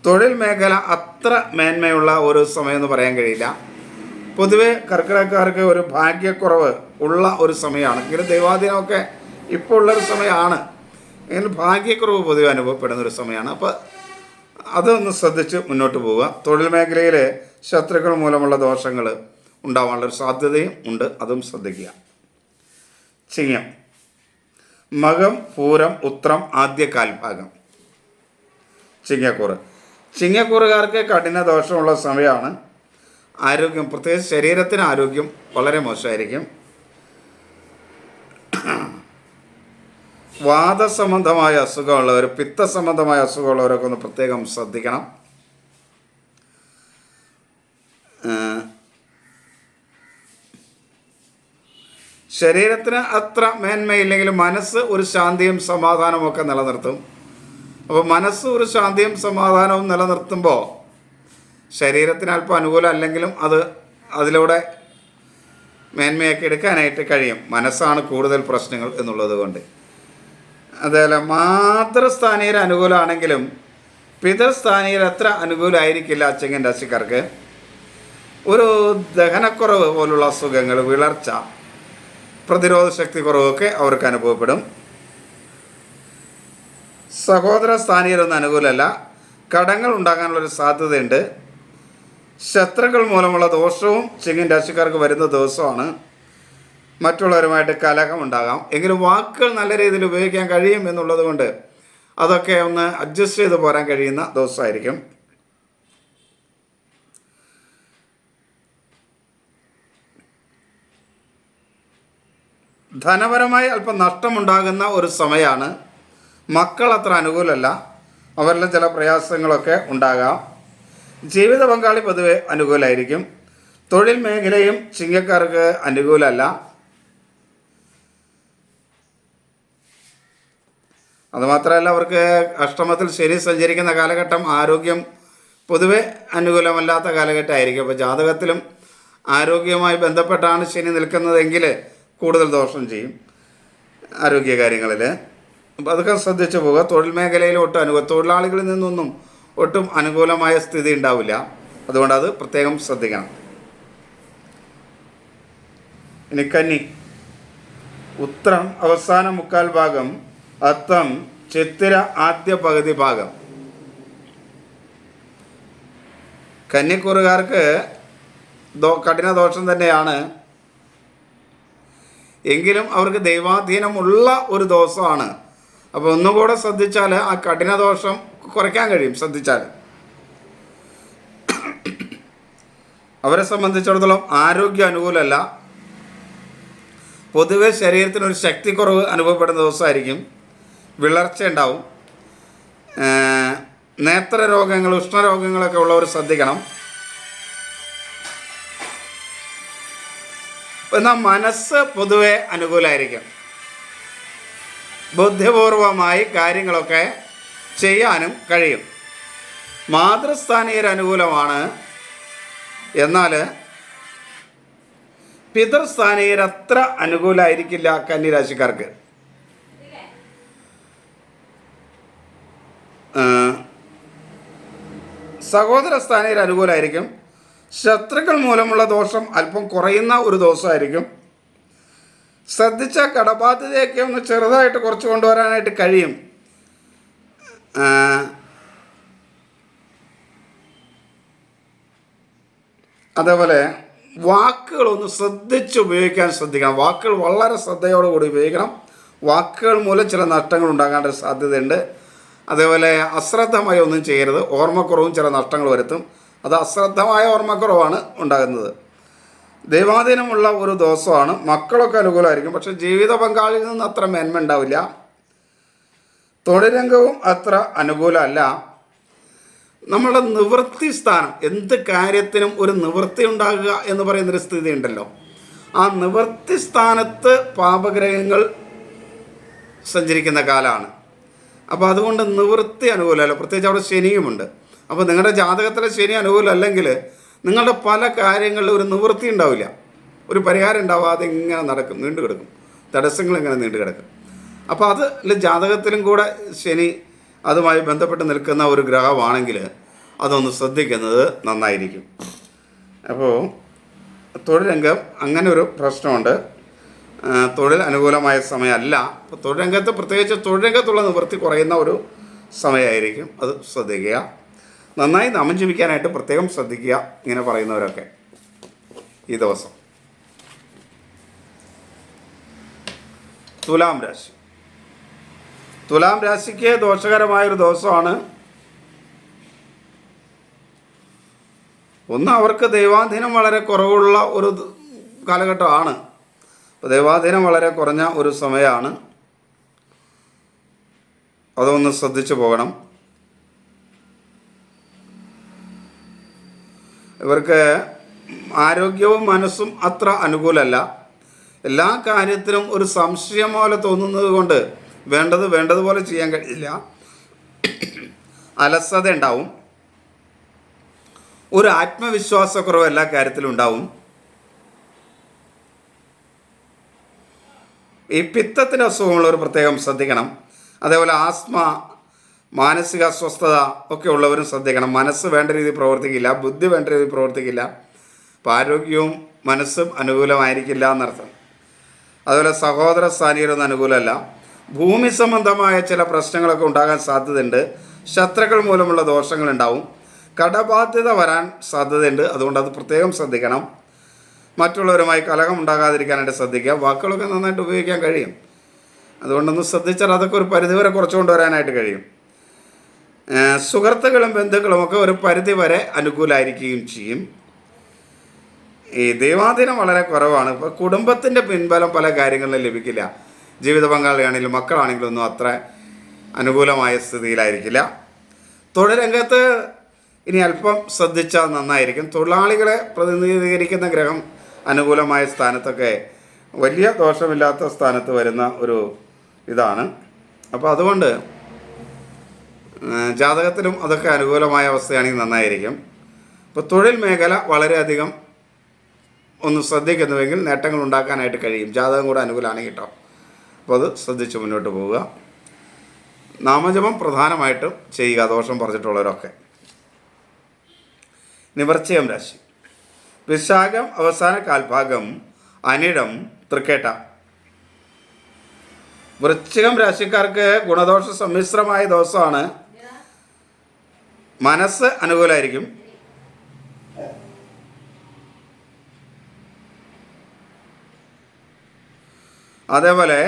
തൊഴിൽ മേഖല അത്ര മേന്മയുള്ള ഒരു സമയമെന്ന് പറയാൻ കഴിയില്ല. പൊതുവെ കർക്കിടകക്കാർക്ക് ഒരു ഭാഗ്യക്കുറവ് ഉള്ള ഒരു സമയമാണ്. എങ്കിലും ദൈവാധീനമൊക്കെ ഇപ്പോൾ ഉള്ളൊരു സമയമാണ്. എങ്കിൽ ഭാഗ്യക്കുറവ് പൊതുവെ അനുഭവപ്പെടുന്ന ഒരു സമയമാണ്. അപ്പോൾ അതൊന്ന് ശ്രദ്ധിച്ച് മുന്നോട്ട് പോവുക. തൊഴിൽ മേഖലയിലെ ശത്രുക്കൾ മൂലമുള്ള ദോഷങ്ങൾ ഉണ്ടാവാനുള്ളൊരു സാധ്യതയും ഉണ്ട്, അതും ശ്രദ്ധിക്കുക. ചിങ്ങം, മകം, പൂരം, ഉത്രം, ആദ്യ കാൽഭാഗം. ചിങ്ങക്കൂറ്. ചിങ്ങക്കൂറുകാർക്ക് കഠിന ദോഷമുള്ള സമയമാണ്. ആരോഗ്യം, പ്രത്യേകിച്ച് ശരീരത്തിന് ആരോഗ്യം വളരെ മോശമായിരിക്കും. വാദസംബന്ധമായ അസുഖമുള്ളവർ, പിത്തസംബന്ധമായ അസുഖമുള്ളവരൊക്കെ ഒന്ന് പ്രത്യേകം ശ്രദ്ധിക്കണം. ശരീരത്തിന് അത്ര മേന്മയില്ലെങ്കിലും മനസ്സ് ഒരു ശാന്തിയും സമാധാനവും ഒക്കെ നിലനിർത്തും. അപ്പോൾ മനസ്സ് ഒരു ശാന്തിയും സമാധാനവും നിലനിർത്തുമ്പോൾ ശരീരത്തിന് അല്പം അനുകൂലം അല്ലെങ്കിലും അതിലൂടെ മേന്മയാക്കി എടുക്കാനായിട്ട് കഴിയും. മനസ്സാണ് കൂടുതൽ പ്രശ്നങ്ങൾ എന്നുള്ളത് കൊണ്ട്. അതേപോലെ മാതൃസ്ഥാനീയർ അനുകൂലമാണെങ്കിലും പിതൃസ്ഥാനീയർ അത്ര അനുകൂലമായിരിക്കില്ല ചിങ്ങൻ രാശിക്കാർക്ക്. ഒരു ദഹനക്കുറവ് പോലുള്ള അസുഖങ്ങൾ, വിളർച്ച, പ്രതിരോധ ശക്തി കുറവൊക്കെ അവർക്ക് അനുഭവപ്പെടും. സഹോദര സ്ഥാനീയരൊന്നും അനുകൂലമല്ല. കടങ്ങൾ ഉണ്ടാകാനുള്ളൊരു സാധ്യതയുണ്ട്. ശത്രുക്കൾ മൂലമുള്ള ദോഷവും ചിങ്ങൻ രാശിക്കാർക്ക് വരുന്ന ദിവസമാണ്. മറ്റുള്ളവരുമായിട്ട് കലഹം ഉണ്ടാകാം. എങ്കിലും വാക്കുകൾ നല്ല രീതിയിൽ ഉപയോഗിക്കാൻ കഴിയും എന്നുള്ളത് കൊണ്ട് അതൊക്കെ ഒന്ന് അഡ്ജസ്റ്റ് ചെയ്ത് പോരാൻ കഴിയുന്ന ദിവസമായിരിക്കും. ധനപരമായി അല്പം നഷ്ടമുണ്ടാകുന്ന ഒരു സമയമാണ്. മക്കൾ അത്ര അനുകൂലമല്ല, അവരിലും ചില പ്രയാസങ്ങളൊക്കെ ഉണ്ടാകാം. ജീവിത പങ്കാളി പൊതുവെ അനുകൂലമായിരിക്കും. തൊഴിൽ മേഖലയും ചിങ്ങക്കാർക്ക് അനുകൂലമല്ല. അതുമാത്രമല്ല, അവർക്ക് അഷ്ടമത്തിൽ ശനി സഞ്ചരിക്കുന്ന കാലഘട്ടം ആരോഗ്യം പൊതുവെ അനുകൂലമല്ലാത്ത കാലഘട്ടമായിരിക്കും. അപ്പോൾ ജാതകത്തിലും ആരോഗ്യവുമായി ബന്ധപ്പെട്ടാണ് ശനി നിൽക്കുന്നതെങ്കിൽ കൂടുതൽ ദോഷം ചെയ്യും ആരോഗ്യകാര്യങ്ങളിൽ. അപ്പോൾ അതൊക്കെ ശ്രദ്ധിച്ചു പോവുക. തൊഴിൽ മേഖലയിൽ തൊഴിലാളികളിൽ നിന്നൊന്നും ഒട്ടും അനുകൂലമായ സ്ഥിതി ഉണ്ടാവില്ല. അതുകൊണ്ട് അത് പ്രത്യേകം ശ്രദ്ധിക്കണം. ഇനി കന്നി, ഉത്രം അവസാന മുക്കാൽ ഭാഗം, അത്തം ചിത്തിര ആദ്യ പകുതി ഭാഗം. കന്നിക്കൂറുകാർക്ക് കഠിന ദോഷം തന്നെയാണ്. എങ്കിലും അവർക്ക് ദൈവാധീനമുള്ള ഒരു ദിവസമാണ്. അപ്പോൾ ഒന്നുകൂടെ ശ്രദ്ധിച്ചാൽ ആ കഠിന ദോഷം കുറയ്ക്കാൻ കഴിയും. ശ്രദ്ധിച്ചാൽ അവരെ സംബന്ധിച്ചിടത്തോളം ആരോഗ്യം അനുകൂലമല്ല. പൊതുവെ ശരീരത്തിനൊരു ശക്തിക്കുറവ് അനുഭവപ്പെടുന്ന ദിവസമായിരിക്കും. വിളർച്ച ഉണ്ടാവും. നേത്രരോഗങ്ങൾ, ഉഷ്ണരോഗങ്ങളൊക്കെ ഉള്ളവർ ശ്രദ്ധിക്കണം. എന്നാൽ മനസ്സ് പൊതുവെ അനുകൂലമായിരിക്കും. ബുദ്ധിപൂർവമായി കാര്യങ്ങളൊക്കെ ചെയ്യാനും കഴിയും. മാതൃസ്ഥാനീയർ അനുകൂലമാണ്. എന്നാൽ പിതൃസ്ഥാനീയർ അത്ര അനുകൂലമായിരിക്കില്ല കന്നിരാശിക്കാർക്ക്. സഹോദര സ്ഥാനീയർ അനുകൂലമായിരിക്കും. ശത്രുക്കൾ മൂലമുള്ള ദോഷം അല്പം കുറയുന്ന ഒരു ദിവസമായിരിക്കും. ശ്രദ്ധിച്ച കടബാധ്യതയൊക്കെ ഒന്ന് ചെറുതായിട്ട് കുറച്ച് കൊണ്ടുവരാനായിട്ട് കഴിയും. അതേപോലെ വാക്കുകളൊന്ന് ശ്രദ്ധിച്ച് ഉപയോഗിക്കാൻ ശ്രദ്ധിക്കണം. വാക്കുകൾ വളരെ ശ്രദ്ധയോടുകൂടി ഉപയോഗിക്കണം. വാക്കുകൾ മൂലം ചില നഷ്ടങ്ങൾ ഉണ്ടാകാനുള്ള സാധ്യതയുണ്ട്. അതേപോലെ അശ്രദ്ധമായി ഒന്നും ചെയ്യരുത്. ഓർമ്മക്കുറവും ചില നഷ്ടങ്ങൾ വരുത്തും. അത് അശ്രദ്ധമായ ഓർമ്മക്കുറവാണ് ഉണ്ടാകുന്നത്. ദൈവാധീനമുള്ള ഒരു ദിവസമാണ്. മക്കളൊക്കെ അനുകൂലമായിരിക്കും. പക്ഷേ ജീവിത പങ്കാളിയിൽ നിന്ന് അത്ര മേന്മ ഉണ്ടാവില്ല. തൊഴിൽ രംഗവും അത്ര അനുകൂലമല്ല. നമ്മുടെ നിവൃത്തി സ്ഥാനം, എന്ത് കാര്യത്തിനും ഒരു നിവൃത്തി ഉണ്ടാകുക എന്ന് പറയുന്നൊരു സ്ഥിതി ഉണ്ടല്ലോ. ആ നിവൃത്തി സ്ഥാനത്ത് പാപഗ്രഹങ്ങൾ സഞ്ചരിക്കുന്ന കാലമാണ്. അപ്പോൾ അതുകൊണ്ട് നിവൃത്തി അനുകൂലമല്ല. പ്രത്യേകിച്ച് അവിടെ ശനിയുമുണ്ട്. അപ്പോൾ നിങ്ങളുടെ ജാതകത്തിലെ ശനി അനുകൂലമല്ലെങ്കിൽ നിങ്ങളുടെ പല കാര്യങ്ങളിലും ഒരു നിവൃത്തി ഉണ്ടാവില്ല. ഒരു പരിഹാരം ഉണ്ടാവാതെ ഇങ്ങനെ നടക്കും, നീണ്ടു കിടക്കും. തടസ്സങ്ങൾ ഇങ്ങനെ നീണ്ടു കിടക്കും. അപ്പോൾ അത് ജാതകത്തിലും കൂടെ ശനി അതുമായി ബന്ധപ്പെട്ട് നിൽക്കുന്ന ഒരു ഗ്രഹമാണെങ്കിൽ അതൊന്ന് ശ്രദ്ധിക്കുന്നത് നന്നായിരിക്കും. അപ്പോൾ തൊഴിൽ രംഗം അങ്ങനെ ഒരു പ്രശ്നമുണ്ട്. തൊഴിൽ അനുകൂലമായ സമയമല്ല. അപ്പോൾ തൊഴിൽ രംഗത്ത്, പ്രത്യേകിച്ച് തൊഴിൽ രംഗത്തുള്ള നിവൃത്തി കുറയുന്ന ഒരു സമയമായിരിക്കും. അത് ശ്രദ്ധിക്കുക. നന്നായി നാമം ജപിക്കാനായിട്ട് പ്രത്യേകം ശ്രദ്ധിക്കുക ഇങ്ങനെ പറയുന്നവരൊക്കെ ഈ ദിവസം. തുലാം രാശി. തുലാം രാശിക്ക് ദോഷകരമായൊരു ദിവസമാണ്. ഒന്ന്, അവർക്ക് ദൈവാധീനം വളരെ കുറവുള്ള ഒരു കാലഘട്ടമാണ്. അപ്പോൾ ദൈവാധീനം വളരെ കുറഞ്ഞ ഒരു സമയമാണ്. അതൊന്ന് ശ്രദ്ധിച്ചു പോകണം. ഇവർക്ക് ആരോഗ്യവും മനസ്സും അത്ര അനുകൂലമല്ല. എല്ലാ കാര്യത്തിലും ഒരു സംശയം പോലെ തോന്നുന്നത് കൊണ്ട് വേണ്ടതുപോലെ ചെയ്യാൻ കഴിയില്ല. അലസത ഉണ്ടാവും. ഒരു ആത്മവിശ്വാസക്കുറവ് എല്ലാ കാര്യത്തിലും ഉണ്ടാവും. ഈ പിത്തത്തിന് അസുഖമുള്ളവർ പ്രത്യേകം ശ്രദ്ധിക്കണം. അതേപോലെ ആസ്മ, മാനസിക അസ്വസ്ഥത ഒക്കെ ഉള്ളവരും ശ്രദ്ധിക്കണം. മനസ്സ് വേണ്ട രീതിയിൽ പ്രവർത്തിക്കില്ല, ബുദ്ധി വേണ്ട രീതിയിൽ പ്രവർത്തിക്കില്ല. അപ്പോൾ ആരോഗ്യവും മനസ്സും അനുകൂലമായിരിക്കില്ല എന്നർത്ഥം. അതുപോലെ സഹോദര സ്ഥാനീയരൊന്നും അനുകൂലമല്ല. ഭൂമി സംബന്ധമായ ചില പ്രശ്നങ്ങളൊക്കെ ഉണ്ടാകാൻ സാധ്യതയുണ്ട്. ശത്രുക്കൾ മൂലമുള്ള ദോഷങ്ങളുണ്ടാവും. കടബാധ്യത വരാൻ സാധ്യതയുണ്ട്. അതുകൊണ്ട് അത് പ്രത്യേകം ശ്രദ്ധിക്കണം. മറ്റുള്ളവരുമായി കലഹം ഉണ്ടാകാതിരിക്കാനായിട്ട് ശ്രദ്ധിക്കുക. വാക്കുകളൊക്കെ നന്നായിട്ട് ഉപയോഗിക്കാൻ കഴിയും. അതുകൊണ്ടൊന്ന് ശ്രദ്ധിച്ചാൽ അതൊക്കെ ഒരു പരിധിവരെ കുറച്ചു കൊണ്ടുവരാനായിട്ട് കഴിയും. സുഹൃത്തുക്കളും ബന്ധുക്കളുമൊക്കെ ഒരു പരിധിവരെ അനുകൂലമായിരിക്കുകയും ചെയ്യും. ഈ ദൈവാധീനം വളരെ കുറവാണ്. ഇപ്പോൾ കുടുംബത്തിൻ്റെ പിൻബലം പല കാര്യങ്ങളിലും ലഭിക്കില്ല. ജീവിത പങ്കാളിയാണെങ്കിലും മക്കളാണെങ്കിലും ഒന്നും അത്ര അനുകൂലമായ സ്ഥിതിയിലായിരിക്കില്ല. തൊഴിൽ രംഗത്ത് ഇനി അല്പം ശ്രദ്ധിച്ചാൽ നന്നായിരിക്കും. തൊഴിലാളികളെ പ്രതിനിധീകരിക്കുന്ന ഗ്രഹം അനുകൂലമായ സ്ഥാനത്തൊക്കെ വലിയ ദോഷമില്ലാത്ത സ്ഥാനത്ത് വരുന്ന ഒരു ഇതാണ്. അപ്പോൾ അതുകൊണ്ട് ജാതകത്തിലും അതൊക്കെ അനുകൂലമായ അവസ്ഥയാണെങ്കിൽ നന്നായിരിക്കും. ഇപ്പോൾ തൊഴിൽ മേഖല വളരെയധികം ഒന്ന് ശ്രദ്ധിക്കുന്നുവെങ്കിൽ നേട്ടങ്ങൾ ഉണ്ടാക്കാനായിട്ട് കഴിയും. ജാതകം കൂടെ അനുകൂലമാണ് കേട്ടോ. അപ്പോൾ അത് ശ്രദ്ധിച്ച് മുന്നോട്ട് പോവുക. നാമജപം പ്രധാനമായിട്ടും ചെയ്യുക, ദോഷം പറഞ്ഞിട്ടുള്ളവരൊക്കെ. വൃശ്ചികം രാശി. വിശാഖം അവസാന കാൽഭാഗം, അനിഴം, തൃക്കേട്ട. വൃശ്ചികം രാശിക്കാർക്ക് ഗുണദോഷ സമ്മിശ്രമായ ദിവസമാണ്. മനസ്സ് അനുകൂലമായിരിക്കും. അതേപോലെ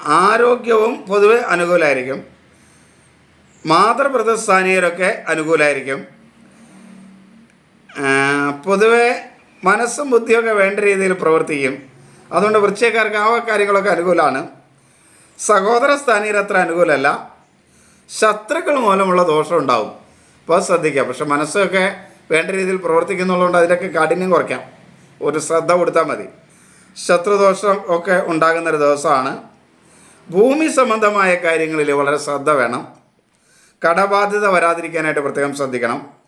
ആരോഗ്യവും പൊതുവെ അനുകൂലമായിരിക്കും. മാതൃവ്രതസ്ഥാനീയരൊക്കെ അനുകൂലമായിരിക്കും. പൊതുവെ മനസ്സും ബുദ്ധിയൊക്കെ വേണ്ട രീതിയിൽ പ്രവർത്തിക്കും. അതുകൊണ്ട് വൃശ്ചികക്കാർക്ക് ആ കാര്യങ്ങളൊക്കെ അനുകൂലമാണ്. സഹോദര സ്ഥാനീയർ അത്ര അനുകൂലമല്ല. ശത്രുക്കൾ മൂലമുള്ള ദോഷം ഉണ്ടാവും. അപ്പോൾ ശ്രദ്ധിക്കുക. പക്ഷെ മനസ്സൊക്കെ വേണ്ട രീതിയിൽ പ്രവർത്തിക്കുന്നുള്ളതുകൊണ്ട് അതിലൊക്കെ കാഠിന്യം കുറയ്ക്കാം. ഒരു ശ്രദ്ധ കൊടുത്താൽ മതി. ശത്രുദോഷം ഒക്കെ ഉണ്ടാകുന്നൊരു ദിവസമാണ്. ഭൂമി സംബന്ധമായ കാര്യങ്ങളിൽ വളരെ ശ്രദ്ധ വേണം. കടബാധ്യത വരാതിരിക്കാനായിട്ട് പ്രത്യേകം ശ്രദ്ധിക്കണം.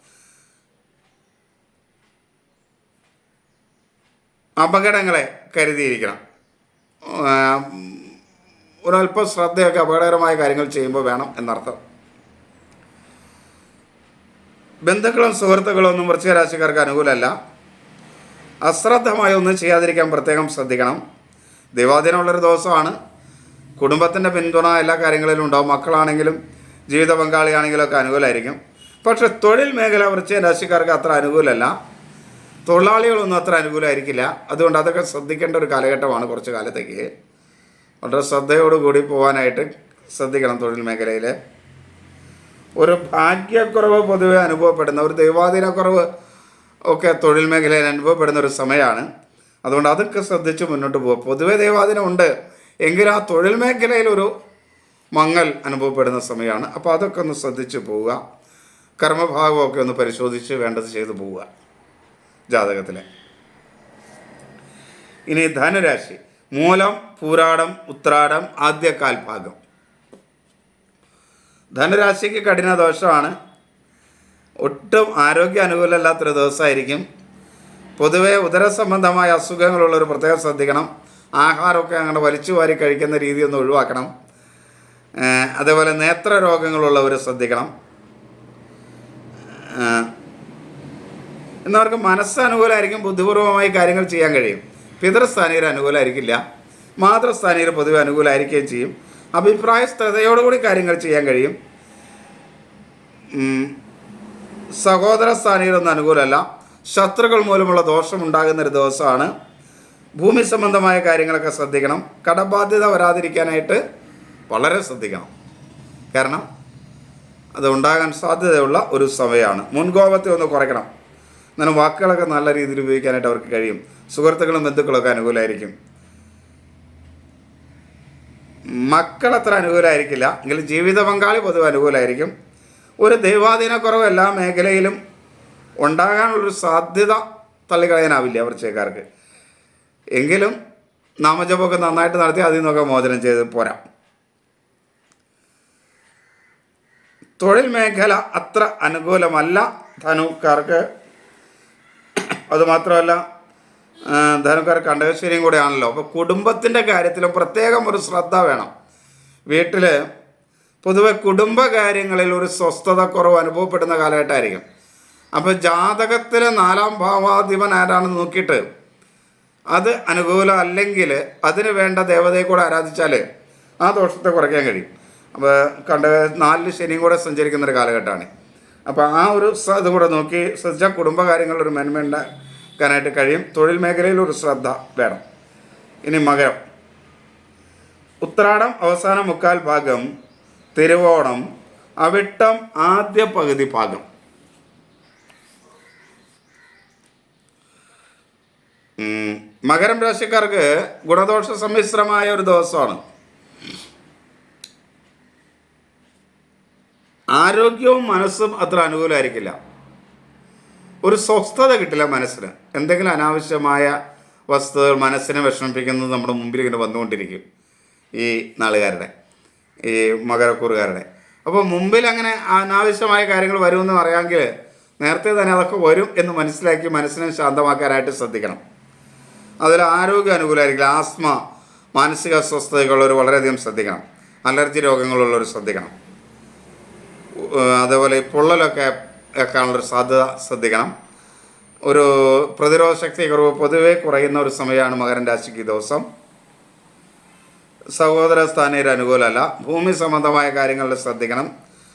അപകടങ്ങളെ കരുതിയിരിക്കണം. ഒരല്പം ശ്രദ്ധയൊക്കെ അപകടകരമായ കാര്യങ്ങൾ ചെയ്യുമ്പോൾ വേണം എന്നർത്ഥം. ബന്ധുക്കളും സുഹൃത്തുക്കളും ഒന്നും വൃശ്ചിക രാശിക്കാർക്ക് അനുകൂലമല്ല. അശ്രദ്ധമായി ഒന്നും ചെയ്യാതിരിക്കാൻ പ്രത്യേകം ശ്രദ്ധിക്കണം. ദൈവാധീനമുള്ളൊരു ദിവസമാണ്. കുടുംബത്തിൻ്റെ പിന്തുണ എല്ലാ കാര്യങ്ങളിലും ഉണ്ടാവും. മക്കളാണെങ്കിലും ജീവിത പങ്കാളിയാണെങ്കിലും ഒക്കെ അനുകൂലമായിരിക്കും. പക്ഷേ തൊഴിൽ മേഖല വൃശ്ചിക രാശിക്കാർക്ക് അത്ര അനുകൂലമല്ല. തൊഴിലാളികളൊന്നും അത്ര അനുകൂലമായിരിക്കില്ല. അതുകൊണ്ട് അതൊക്കെ ശ്രദ്ധിക്കേണ്ട ഒരു കാലഘട്ടമാണ്. കുറച്ച് കാലത്തേക്ക് വളരെ ശ്രദ്ധയോടുകൂടി പോകാനായിട്ട് ശ്രദ്ധിക്കണം. തൊഴിൽ മേഖലയിൽ ഒരു ഭാഗ്യക്കുറവ് പൊതുവെ അനുഭവപ്പെടുന്ന, ഒരു ദൈവാധീനക്കുറവ് ഒക്കെ തൊഴിൽ മേഖലയിൽ അനുഭവപ്പെടുന്ന ഒരു സമയമാണ്. അതുകൊണ്ട് അതൊക്കെ ശ്രദ്ധിച്ച് മുന്നോട്ട് പോകുക. പൊതുവെ ദൈവാധീനമുണ്ട് എങ്കിലും ആ തൊഴിൽ മേഖലയിലൊരു മങ്ങൽ അനുഭവപ്പെടുന്ന സമയമാണ്. അപ്പോൾ അതൊക്കെ ഒന്ന് ശ്രദ്ധിച്ച് പോവുക. കർമ്മഭാഗമൊക്കെ ഒന്ന് പരിശോധിച്ച് വേണ്ടത് ചെയ്തു പോവുക ജാതകത്തിലെ. ഇനി ധനുരാശി. മൂലം, പൂരാടം, ഉത്രാടം, ആദ്യ കാൽഭാഗം. ധനുരാശിക്ക് കഠിന ദോഷമാണ്. ഒട്ടും ആരോഗ്യ അനുകൂലമല്ലാത്തൊരു ദിവസമായിരിക്കും. പൊതുവെ ഉദര സംബന്ധമായ അസുഖങ്ങളുള്ളവർ പ്രത്യേകം ശ്രദ്ധിക്കണം. ആഹാരമൊക്കെ അങ്ങനെ വലിച്ചു വാരി കഴിക്കുന്ന രീതി ഒന്ന് ഒഴിവാക്കണം. അതേപോലെ നേത്ര രോഗങ്ങളുള്ളവർ ശ്രദ്ധിക്കണം. എന്നവർക്ക് മനസ്സ് അനുകൂലമായിരിക്കും. ബുദ്ധിപൂർവമായി കാര്യങ്ങൾ ചെയ്യാൻ കഴിയും. പിതൃസ്ഥാനീയർ അനുകൂലമായിരിക്കില്ല. മാതൃസ്ഥാനീയർ പൊതുവെ അനുകൂലമായിരിക്കുകയും ചെയ്യും. അഭിപ്രായ സ്ഥിരതയോടുകൂടി കാര്യങ്ങൾ ചെയ്യാൻ കഴിയും. സഹോദര സ്ഥാനീയരൊന്നും അനുകൂലമല്ല. ശത്രുക്കൾ മൂലമുള്ള ദോഷമുണ്ടാകുന്നൊരു ദിവസമാണ്. ഭൂമി സംബന്ധമായ കാര്യങ്ങളൊക്കെ ശ്രദ്ധിക്കണം. കടബാധ്യത വരാതിരിക്കാനായിട്ട് വളരെ ശ്രദ്ധിക്കണം. കാരണം അത് ഉണ്ടാകാൻ സാധ്യതയുള്ള ഒരു സമയമാണ്. മുൻകോപത്തെ ഒന്ന് കുറയ്ക്കണം. എന്നാലും വാക്കുകളൊക്കെ നല്ല രീതിയിൽ ഉപയോഗിക്കാനായിട്ട് അവർക്ക് കഴിയും. സുഹൃത്തുക്കളും ബന്ധുക്കളൊക്കെ അനുകൂലമായിരിക്കും. മക്കളത്ര അനുകൂലമായിരിക്കില്ല. എങ്കിലും ജീവിത പങ്കാളി പൊതുവെ അനുകൂലമായിരിക്കും. ഒരു ദൈവാധീനക്കുറവ് എല്ലാ മേഖലയിലും ഉണ്ടാകാനുള്ളൊരു സാധ്യത തള്ളിക്കളയാനാവില്ല വൃശ്ചികക്കാർക്ക്. എങ്കിലും നാമജപമൊക്കെ നന്നായിട്ട് നടത്തി അതിൽ നിന്നൊക്കെ മോചനം ചെയ്ത് പോരാം. തൊഴിൽ മേഖല അത്ര അനുകൂലമല്ല ധനുക്കാർക്ക്. അതുമാത്രമല്ല, ധനുക്കാർ കണ്ടകശ്ശേരിയും കൂടെയാണല്ലോ. അപ്പോൾ കുടുംബത്തിൻ്റെ കാര്യത്തിലും പ്രത്യേകം ഒരു ശ്രദ്ധ വേണം. വീട്ടിൽ പൊതുവെ കുടുംബകാര്യങ്ങളിൽ ഒരു സ്വസ്ഥത കുറവ് അനുഭവപ്പെടുന്ന കാലഘട്ടമായിരിക്കും. അപ്പോൾ ജാതകത്തിൽ 4ാം ഭാവാധിപൻ ആരാണെന്ന് നോക്കിയിട്ട് അത് അനുകൂലം അല്ലെങ്കിൽ അതിന് വേണ്ട ദേവതയെ കൂടെ ആരാധിച്ചാൽ ആ ദോഷത്തെ കുറയ്ക്കാൻ കഴിയും. അപ്പോൾ 4 ശനിയും കൂടെ സഞ്ചരിക്കുന്നൊരു കാലഘട്ടമാണ്. അപ്പോൾ ആ ഒരു ഇത് കൂടെ നോക്കി ശ്രദ്ധിച്ചാൽ കുടുംബകാര്യങ്ങളിലൊരു മേന്മ ഉണ്ടാക്കാനായിട്ട് കഴിയും. തൊഴിൽ മേഖലയിൽ ഒരു ശ്രദ്ധ വേണം. ഇനി മകരം. ഉത്രാടം അവസാന 3/4 ഭാഗം, തിരുവോണം, അവിട്ടം ആദ്യ പകുതി ഭാഗം. മകരം രാശിക്കാർക്ക് ഗുണദോഷ സമ്മിശ്രമായ ഒരു ദിവസമാണ്. ആരോഗ്യവും മനസ്സും അത്ര അനുകൂലമായിരിക്കില്ല. ഒരു സ്വസ്ഥത കിട്ടില്ല മനസ്സിന്. എന്തെങ്കിലും അനാവശ്യമായ വസ്തുതകൾ മനസ്സിനെ വിഷമിപ്പിക്കുന്നത് നമ്മുടെ മുമ്പിൽ ഇങ്ങനെ വന്നുകൊണ്ടിരിക്കും ഈ നാളുകാരുടെ, ഈ മകരക്കൂറുകാരുടെ. അപ്പോൾ മുമ്പിൽ അങ്ങനെ അനാവശ്യമായ കാര്യങ്ങൾ വരുമെന്ന് പറയാമെങ്കിൽ നേരത്തെ തന്നെ അതൊക്കെ വരും എന്ന് മനസ്സിലാക്കി മനസ്സിനെ ശാന്തമാക്കാനായിട്ട് ശ്രദ്ധിക്കണം. അതിൽ ആരോഗ്യം അനുകൂലമായിരിക്കില്ല. ആസ്മ, മാനസിക അസ്വസ്ഥതകളുള്ളവർ വളരെയധികം ശ്രദ്ധിക്കണം. അലർജി രോഗങ്ങളുള്ളവർ ശ്രദ്ധിക്കണം. അതേപോലെ പൊള്ളലൊക്കെ വെക്കാനുള്ളൊരു സാധ്യത ശ്രദ്ധിക്കണം. ഒരു പ്രതിരോധ ശക്തി കുറവ് പൊതുവെ കുറയുന്ന ഒരു സമയമാണ് മകരം രാശിക്ക് ഈ ദിവസം. സഹോദര സ്ഥാനീയർ അനുകൂലമല്ല. ഭൂമി സംബന്ധമായ കാര്യങ്ങളിൽ ശ്രദ്ധിക്കണം.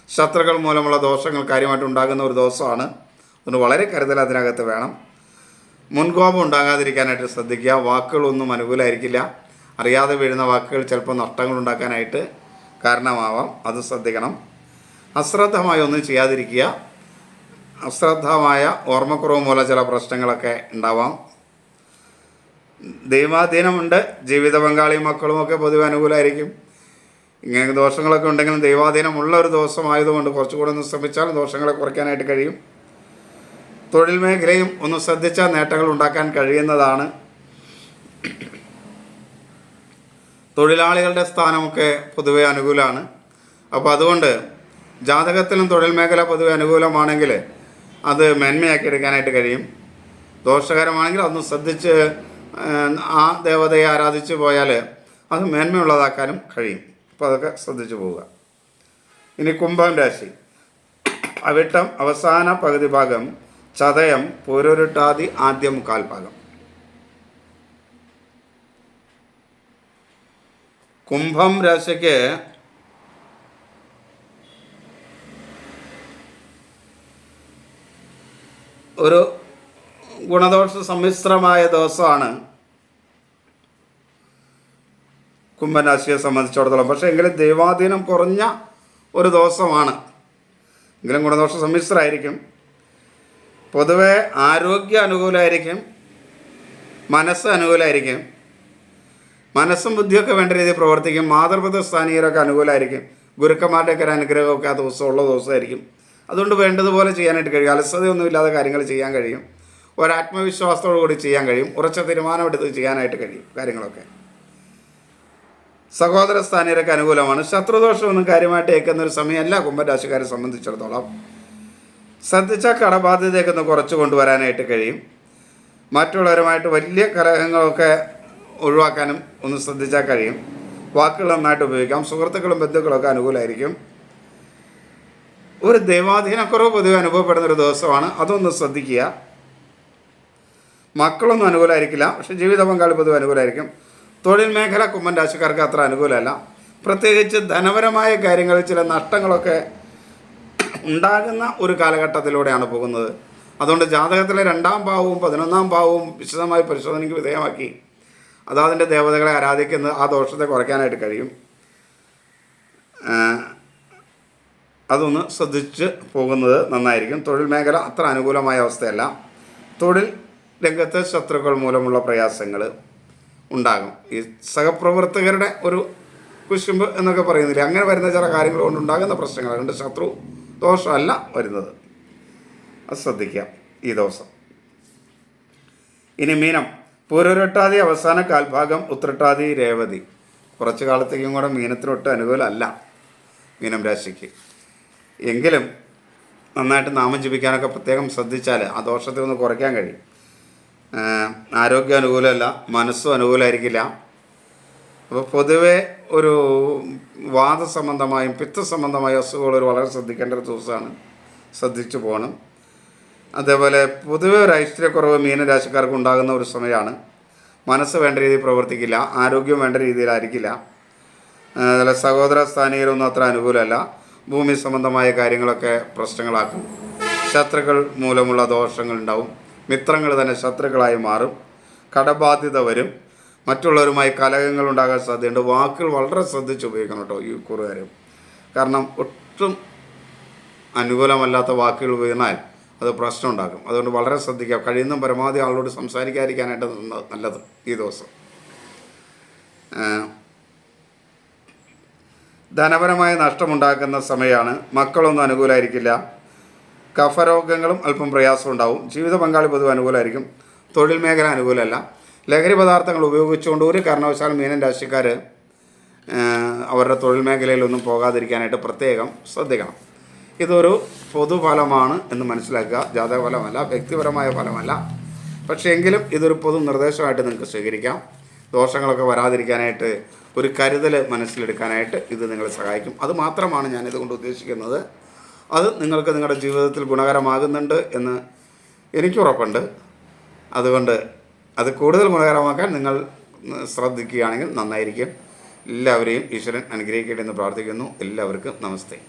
ശത്രുക്കൾ മൂലമുള്ള ദോഷങ്ങൾ കാര്യമായിട്ട് ഉണ്ടാകുന്ന ഒരു ദിവസമാണ്. അതുകൊണ്ട് വളരെ കരുതൽ അതിനകത്ത് വേണം. മുൻകോപം ഉണ്ടാകാതിരിക്കാനായിട്ട് ശ്രദ്ധിക്കുക. വാക്കുകളൊന്നും അനുകൂലമായിരിക്കില്ല. അറിയാതെ വീഴുന്ന വാക്കുകൾ ചിലപ്പോൾ നഷ്ടങ്ങൾ ഉണ്ടാക്കാനായിട്ട് കാരണമാവാം. അത് ശ്രദ്ധിക്കണം. അശ്രദ്ധമായി ഒന്നും ചെയ്യാതിരിക്കുക. അശ്രദ്ധമായ ഓർമ്മക്കുറവ് മൂലം ചില പ്രശ്നങ്ങളൊക്കെ ഉണ്ടാവാം. ദൈവാധീനമുണ്ട്. ജീവിത പങ്കാളിയും മക്കളുമൊക്കെ പൊതുവെ അനുകൂലമായിരിക്കും. ഇങ്ങനെ ദോഷങ്ങളൊക്കെ ഉണ്ടെങ്കിലും ദൈവാധീനമുള്ള ഒരു ദിവസമായതുകൊണ്ട് കുറച്ചുകൂടെ ഒന്ന് ശ്രമിച്ചാൽ ദോഷങ്ങളെ കുറയ്ക്കാനായിട്ട് കഴിയും. തൊഴിൽ മേഖലയും ഒന്ന് ശ്രദ്ധിച്ചാൽ നേട്ടങ്ങൾ ഉണ്ടാക്കാൻ കഴിയുന്നതാണ്. തൊഴിലാളികളുടെ സ്ഥാനമൊക്കെ പൊതുവെ അനുകൂലമാണ്. അപ്പോൾ അതുകൊണ്ട് ജാതകത്തിലും തൊഴിൽ മേഖല പൊതുവെ അനുകൂലമാണെങ്കിൽ അത് മേന്മയാക്കി എടുക്കാനായിട്ട് കഴിയും. ദോഷകരമാണെങ്കിൽ അതൊന്ന് ശ്രദ്ധിച്ച് ആ ദേവതയെ ആരാധിച്ച് പോയാൽ അത് മേന്മയുള്ളതാക്കാനും കഴിയും. അപ്പോൾ അതൊക്കെ ശ്രദ്ധിച്ചു പോവുക. ഇനി കുംഭം രാശി. അവിട്ടം അവസാന പകുതി ഭാഗം, ചതയം പൂരുരുട്ടാതി ആദ്യ 3/4 ഭാഗം. കുംഭം രാശിക്ക് ഒരു ഗുണദോഷ സമ്മിശ്രമായ ദിവസമാണ് കുംഭൻ രാശിയെ സംബന്ധിച്ചിടത്തോളം. പക്ഷേ എങ്കിലും ദൈവാധീനം കുറഞ്ഞ ഒരു ദിവസമാണ്. എങ്കിലും ഗുണദോഷ സമ്മിശ്രമായിരിക്കും. പൊതുവെ ആരോഗ്യ അനുകൂലമായിരിക്കും. മനസ്സ് അനുകൂലമായിരിക്കും. മനസ്സും ബുദ്ധിയൊക്കെ വേണ്ട രീതിയിൽ പ്രവർത്തിക്കും. മാതൃപിതൃ സ്ഥാനീയരൊക്കെ അനുകൂലമായിരിക്കും. ഗുരുക്കന്മാരുടെയൊക്കെ ഒരു അനുഗ്രഹമൊക്കെ ആ ദിവസമുള്ള ദിവസമായിരിക്കും. അതുകൊണ്ട് വേണ്ടതുപോലെ ചെയ്യാനായിട്ട് കഴിയും. അലസതയൊന്നുമില്ലാതെ കാര്യങ്ങൾ ചെയ്യാൻ കഴിയും. ഒരാത്മവിശ്വാസത്തോടു കൂടി ചെയ്യാൻ കഴിയും. ഉറച്ച തീരുമാനമെടുത്ത് ചെയ്യാനായിട്ട് കഴിയും കാര്യങ്ങളൊക്കെ. സഹോദര സ്ഥാനീയരൊക്കെ അനുകൂലമാണ്. ശത്രുദോഷമൊന്നും കാര്യമായിട്ട് ഏൽക്കുന്നൊരു സമയമല്ല കുംഭൻ രാശിക്കാരെ സംബന്ധിച്ചിടത്തോളം. ശ്രദ്ധിച്ചാൽ കടബാധ്യതയൊക്കെ ഒന്ന് കുറച്ച് കൊണ്ടുവരാനായിട്ട് കഴിയും. മറ്റുള്ളവരുമായിട്ട് വലിയ കലഹങ്ങളൊക്കെ ഒഴിവാക്കാനും ഒന്ന് ശ്രദ്ധിച്ചാൽ കഴിയും. വാക്കുകൾ നന്നായിട്ട് ഉപയോഗിക്കാം. സുഹൃത്തുക്കളും ബന്ധുക്കളൊക്കെ അനുകൂലമായിരിക്കും. ഒരു ദൈവാധീനക്കുറവ് പൊതുവെ അനുഭവപ്പെടുന്നൊരു ദിവസമാണ്. അതൊന്ന് ശ്രദ്ധിക്കുക. മക്കളൊന്നും അനുകൂലമായിരിക്കില്ല, പക്ഷേ ജീവിത പങ്കാളി പൊതുവെ അനുകൂലമായിരിക്കും. തൊഴിൽ മേഖല കുംഭൻ രാശിക്കാർക്ക് അത്ര അനുകൂലമല്ല. പ്രത്യേകിച്ച് ധനപരമായ കാര്യങ്ങളിൽ ചില നഷ്ടങ്ങളൊക്കെ ഉണ്ടാകുന്ന ഒരു കാലഘട്ടത്തിലൂടെയാണ് പോകുന്നത്. അതുകൊണ്ട് ജാതകത്തിലെ 2ാം ഭാവവും 11ാം ഭാവവും വിശദമായി പരിശോധനയ്ക്ക് വിധേയമാക്കി അതതിൻ്റെ ദേവതകളെ ആരാധിക്കുന്നത് ആ ദോഷത്തെ കുറയ്ക്കാനായിട്ട് കഴിയും. അതൊന്ന് ശ്രദ്ധിച്ച് പോകുന്നത് നന്നായിരിക്കും. തൊഴിൽ മേഖല അത്ര അനുകൂലമായ അവസ്ഥയല്ല. തൊഴിൽ രംഗത്ത് ശത്രുക്കൾ മൂലമുള്ള പ്രയാസങ്ങൾ ഉണ്ടാകും. ഈ സഹപ്രവർത്തകരുടെ ഒരു കുശുമ്പ് എന്നൊക്കെ പറയുന്നില്ല, അങ്ങനെ വരുന്ന ചില കാര്യങ്ങൾ കൊണ്ടുണ്ടാകുന്ന പ്രശ്നങ്ങൾ. അതുകൊണ്ട് ശത്രു ദോഷമല്ല വരുന്നത്, അത് ശ്രദ്ധിക്കാം ഈ ദിവസം. ഇനി മീനം, പൂരൊരുട്ടാതി അവസാന കാൽഭാഗം ഉത്രട്ടാതി രേവതി. കുറച്ച് കാലത്തേക്കും കൂടെ മീനത്തിനൊട്ട് അനുകൂലമല്ല മീനം രാശിക്ക്. എങ്കിലും നന്നായിട്ട് നാമം ജപിക്കാനൊക്കെ പ്രത്യേകം ശ്രദ്ധിച്ചാൽ ആ ദോഷത്തെ ഒന്ന് കുറയ്ക്കാൻ കഴിയും. ആരോഗ്യം അനുകൂലമല്ല, മനസ്സും അനുകൂലമായിരിക്കില്ല. അപ്പോൾ പൊതുവെ ഒരു വാദസംബന്ധമായും പിത്തസംബന്ധമായ അസുഖങ്ങൾ വളരെ ശ്രദ്ധിക്കേണ്ട ഒരു ദിവസമാണ്, ശ്രദ്ധിച്ചു പോകണം. അതേപോലെ പൊതുവെ ഒരു ഐശ്വര്യക്കുറവ് മീനരാശിക്കാർക്ക് ഉണ്ടാകുന്ന ഒരു സമയമാണ്. മനസ്സ് വേണ്ട രീതിയിൽ പ്രവർത്തിക്കില്ല, ആരോഗ്യം വേണ്ട രീതിയിലായിരിക്കില്ല. അതുപോലെ സഹോദര സ്ഥാനീയരൊന്നും അത്ര അനുകൂലമല്ല. ഭൂമി സംബന്ധമായ കാര്യങ്ങളൊക്കെ പ്രശ്നങ്ങളാക്കും. ശത്രുക്കൾ മൂലമുള്ള ദോഷങ്ങളുണ്ടാവും. മിത്രങ്ങൾ തന്നെ ശത്രുക്കളായി മാറും. കടബാധ്യത വരും. മറ്റുള്ളവരുമായി കലഹങ്ങൾ ഉണ്ടാകാൻ സാധ്യതയുണ്ട്. വാക്കുകൾ വളരെ ശ്രദ്ധിച്ച് ഉപയോഗിക്കണം കേട്ടോ ഈ കുറുകാർ. കാരണം ഒട്ടും അനുകൂലമല്ലാത്ത വാക്കുകൾ വീണാൽ അത് പ്രശ്നം ഉണ്ടാക്കും. അതുകൊണ്ട് വളരെ ശ്രദ്ധിക്കുക. കഴിയുന്ന പരമാവധി ആളോട് സംസാരിക്കാതിരിക്കാനായിട്ട് നല്ലത് ഈ ദിവസം. ധനപരമായ നഷ്ടമുണ്ടാക്കുന്ന സമയമാണ്. മക്കളൊന്നും അനുകൂലമായിരിക്കില്ല. കഫരോഗങ്ങളും അല്പം പ്രയാസം ഉണ്ടാവും. ജീവിത പങ്കാളി പൊതുവെ അനുകൂലമായിരിക്കും. തൊഴിൽ മേഖല അനുകൂലമല്ല. ലഹരി പദാർത്ഥങ്ങൾ ഉപയോഗിച്ചുകൊണ്ട് ഒരു കാരണവശാലും മീനൻ രാശിക്കാർ അവരുടെ തൊഴിൽ മേഖലയിലൊന്നും പോകാതിരിക്കാനായിട്ട് പ്രത്യേകം ശ്രദ്ധിക്കണം. ഇതൊരു പൊതുഫലമാണ് എന്ന് മനസ്സിലാക്കുക. ജാതകഫലമല്ല, വ്യക്തിപരമായ ഫലമല്ല. പക്ഷേ എങ്കിലും ഇതൊരു പൊതു നിർദ്ദേശമായിട്ട് നിങ്ങൾക്ക് സ്വീകരിക്കാം. ദോഷങ്ങളൊക്കെ വരാതിരിക്കാനായിട്ട് ഒരു കരുതൽ മനസ്സിലെടുക്കാനായിട്ട് ഇത് നിങ്ങളെ സഹായിക്കും. അത് മാത്രമാണ് ഞാനിതുകൊണ്ട് ഉദ്ദേശിക്കുന്നത്. അത് നിങ്ങൾക്ക് നിങ്ങളുടെ ജീവിതത്തിൽ ഗുണകരമാകുന്നുണ്ട് എന്ന് എനിക്കുറപ്പുണ്ട്. അതുകൊണ്ട് അത് കൂടുതൽ ഗുണകരമാക്കാൻ നിങ്ങൾ ശ്രദ്ധിക്കുകയാണെങ്കിൽ നന്നായിരിക്കും. എല്ലാവരെയും ഈശ്വരൻ അനുഗ്രഹിക്കട്ടെ എന്ന് പ്രാർത്ഥിക്കുന്നു. എല്ലാവർക്കും നമസ്തേ.